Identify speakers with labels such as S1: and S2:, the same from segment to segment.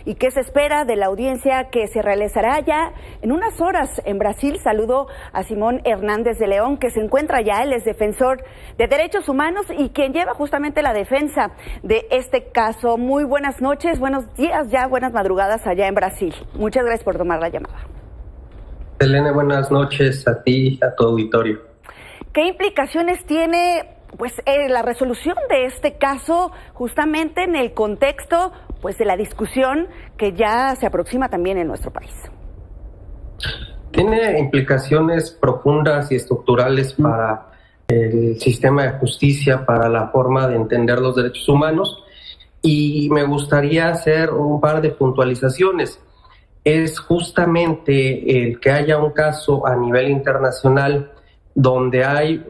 S1: y qué se espera de la audiencia que se realizará ya en unas horas en Brasil. Saludo a Simón Hernández de León, que se encuentra allá. Él es defensor de derechos humanos y quien lleva justamente la defensa de este caso. Muy buenas noches, buenos días ya, buenas madrugadas allá en Brasil. Muchas gracias por tomar la llamada.
S2: Elena, buenas noches a ti, a tu auditorio.
S1: ¿Qué implicaciones tiene la resolución de este caso justamente en el contexto de la discusión que ya se aproxima también en nuestro país?
S2: Tiene implicaciones profundas y estructurales para el sistema de justicia, para la forma de entender los derechos humanos, y me gustaría hacer un par de puntualizaciones. Es justamente el que haya un caso a nivel internacional donde hay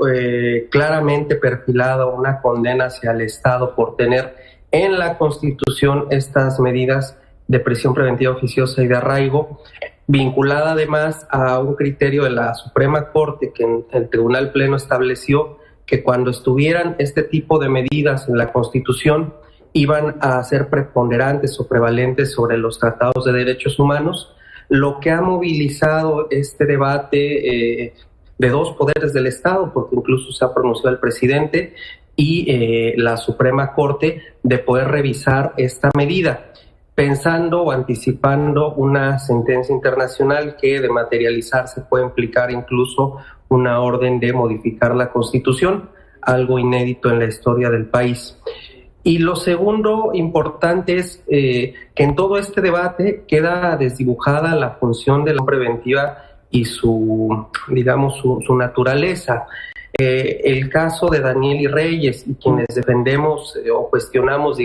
S2: claramente perfilada una condena hacia el Estado por tener en la Constitución estas medidas de prisión preventiva oficiosa y de arraigo, vinculada además a un criterio de la Suprema Corte que el Tribunal Pleno estableció que cuando estuvieran este tipo de medidas en la Constitución iban a ser preponderantes o prevalentes sobre los tratados de derechos humanos, lo que ha movilizado este debate de dos poderes del Estado, porque incluso se ha pronunciado el presidente y la Suprema Corte, de poder revisar esta medida, pensando o anticipando una sentencia internacional que, de materializarse, puede implicar incluso una orden de modificar la Constitución, algo inédito en la historia del país. Y lo segundo importante es que en todo este debate queda desdibujada la función de la preventiva y su naturaleza. El caso de Daniel y Reyes, y quienes defendemos o cuestionamos,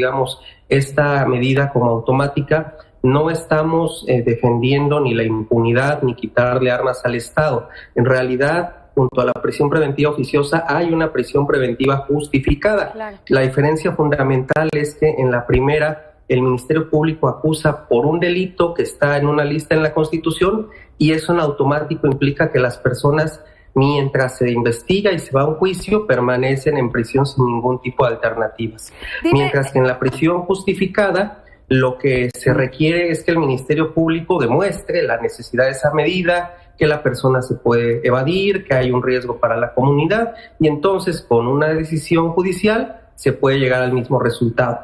S2: esta medida como automática, no estamos defendiendo ni la impunidad ni quitarle armas al Estado. En realidad, junto a la prisión preventiva oficiosa, hay una prisión preventiva justificada. Claro. La diferencia fundamental es que en la primera, el Ministerio Público acusa por un delito que está en una lista en la Constitución, y eso en automático implica que las personas, mientras se investiga y se va a un juicio, permanecen en prisión sin ningún tipo de alternativas. Mientras que en la prisión justificada, lo que se requiere es que el Ministerio Público demuestre la necesidad de esa medida, que la persona se puede evadir, que hay un riesgo para la comunidad, y entonces con una decisión judicial se puede llegar al mismo resultado.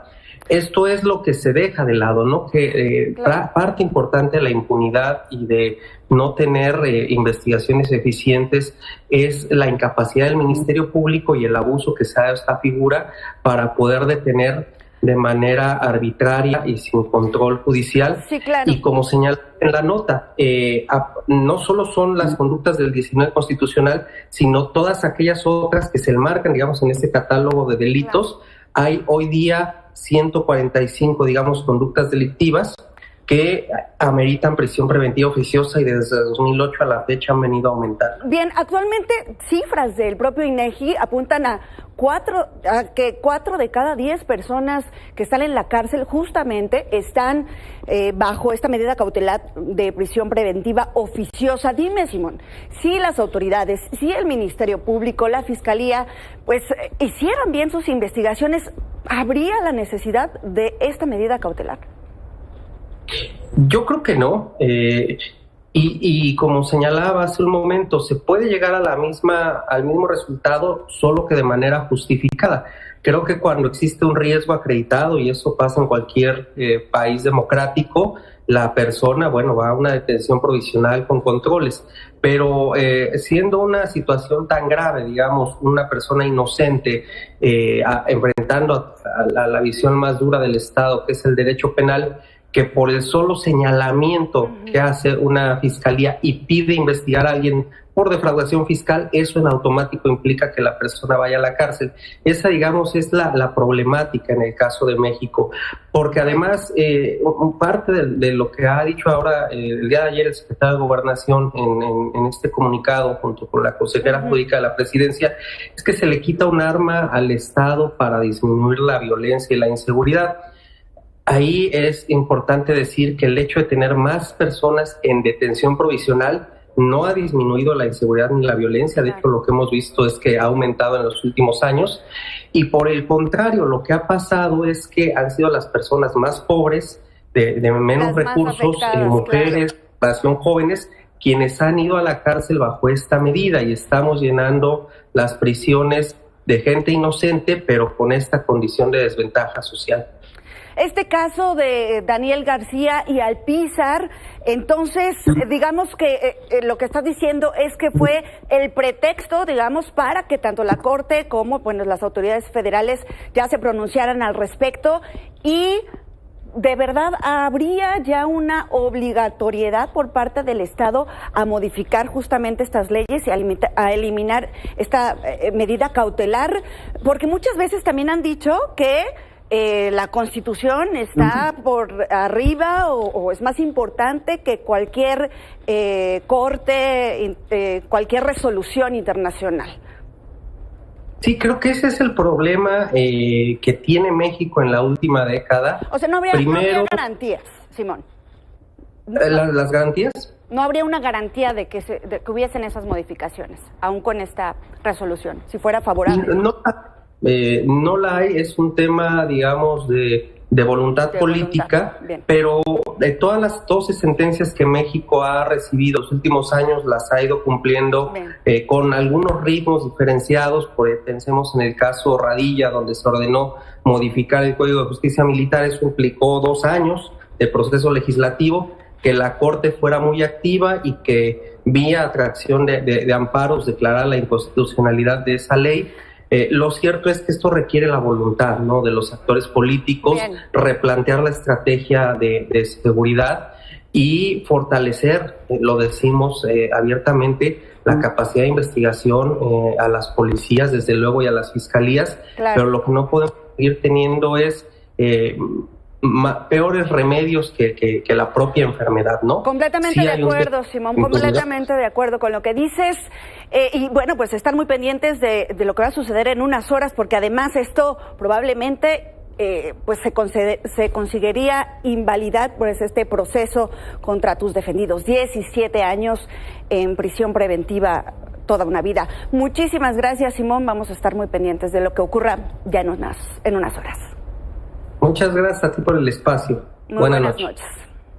S2: Esto es lo que se deja de lado, ¿no? Que parte importante de la impunidad y de no tener investigaciones eficientes es la incapacidad del Ministerio Público y el abuso que se ha dado a esta figura para poder detener de manera arbitraria y sin control judicial.
S1: Sí, claro.
S2: Y como señala en la nota, no solo son las conductas del 19 constitucional, sino todas aquellas otras que se enmarcan, en este catálogo de delitos. Claro. Hay hoy día 145, conductas delictivas que ameritan prisión preventiva oficiosa, y desde 2008 a la fecha han venido a aumentar.
S1: Bien, actualmente cifras del propio INEGI apuntan a que 4 de cada 10 personas que están en la cárcel justamente están bajo esta medida cautelar de prisión preventiva oficiosa. Dime, Simón, si las autoridades, si el Ministerio Público, la Fiscalía, hicieran bien sus investigaciones, ¿habría la necesidad de esta medida cautelar?
S2: Yo creo que no. Y como señalaba hace un momento, se puede llegar a al mismo resultado, solo que de manera justificada. Creo que cuando existe un riesgo acreditado, y eso pasa en cualquier país democrático, la persona, va a una detención provisional con controles. Pero siendo una situación tan grave, una persona inocente enfrentando a la visión más dura del Estado, que es el derecho penal, que por el solo señalamiento que hace una fiscalía y pide investigar a alguien por defraudación fiscal, eso en automático implica que la persona vaya a la cárcel. Esa, es la problemática en el caso de México, porque además parte de lo que ha dicho ahora el día de ayer el secretario de Gobernación en este comunicado junto con la consejera jurídica de la presidencia, es que se le quita un arma al Estado para disminuir la violencia y la inseguridad. Ahí es importante decir que el hecho de tener más personas en detención provisional no ha disminuido la inseguridad ni la violencia. De hecho, lo que hemos visto es que ha aumentado en los últimos años, y por el contrario, lo que ha pasado es que han sido las personas más pobres de menos recursos, mujeres, población jóvenes, quienes han ido a la cárcel bajo esta medida, y estamos llenando las prisiones de gente inocente, pero con esta condición de desventaja social.
S1: Este caso de Daniel García y Alpizar, entonces, digamos que lo que estás diciendo es que fue el pretexto, digamos, para que tanto la Corte como, bueno, las autoridades federales ya se pronunciaran al respecto, y ¿de verdad habría ya una obligatoriedad por parte del Estado a modificar justamente estas leyes y a eliminar esta medida cautelar? Porque muchas veces también han dicho que la Constitución está por arriba o es más importante que cualquier corte, cualquier resolución internacional.
S2: Sí, creo que ese es el problema que tiene México en la última década.
S1: O sea, no habría garantías, Simón.
S2: ¿Las garantías?
S1: No habría una garantía de que hubiesen esas modificaciones, aún con esta resolución, si fuera favorable.
S2: No la hay, es un tema, digamos, de voluntad política, pero de todas las 12 sentencias que México ha recibido los últimos años las ha ido cumpliendo con algunos ritmos diferenciados. Pensemos en el caso Radilla, donde se ordenó modificar el Código de Justicia Militar. Eso implicó 2 años de proceso legislativo, que la Corte fuera muy activa y que vía atracción de amparos declarara la inconstitucionalidad de esa ley. Lo cierto es que esto requiere la voluntad, ¿no?, de los actores políticos, replantear la estrategia de seguridad y fortalecer, lo decimos abiertamente, la capacidad de investigación a las policías, desde luego, y a las fiscalías, pero lo que no podemos seguir teniendo es peores remedios que la propia enfermedad, ¿no?
S1: Completamente de acuerdo, Simón, completamente de acuerdo con lo que dices. Y bueno, pues estar muy pendientes de lo que va a suceder en unas horas, porque además esto probablemente pues se conseguiría invalidar pues este proceso contra tus defendidos. 17 años en prisión preventiva, toda una vida. Muchísimas gracias, Simón. Vamos a estar muy pendientes de lo que ocurra ya en unas horas.
S2: Muchas gracias a ti por el espacio.
S1: Buenas noches.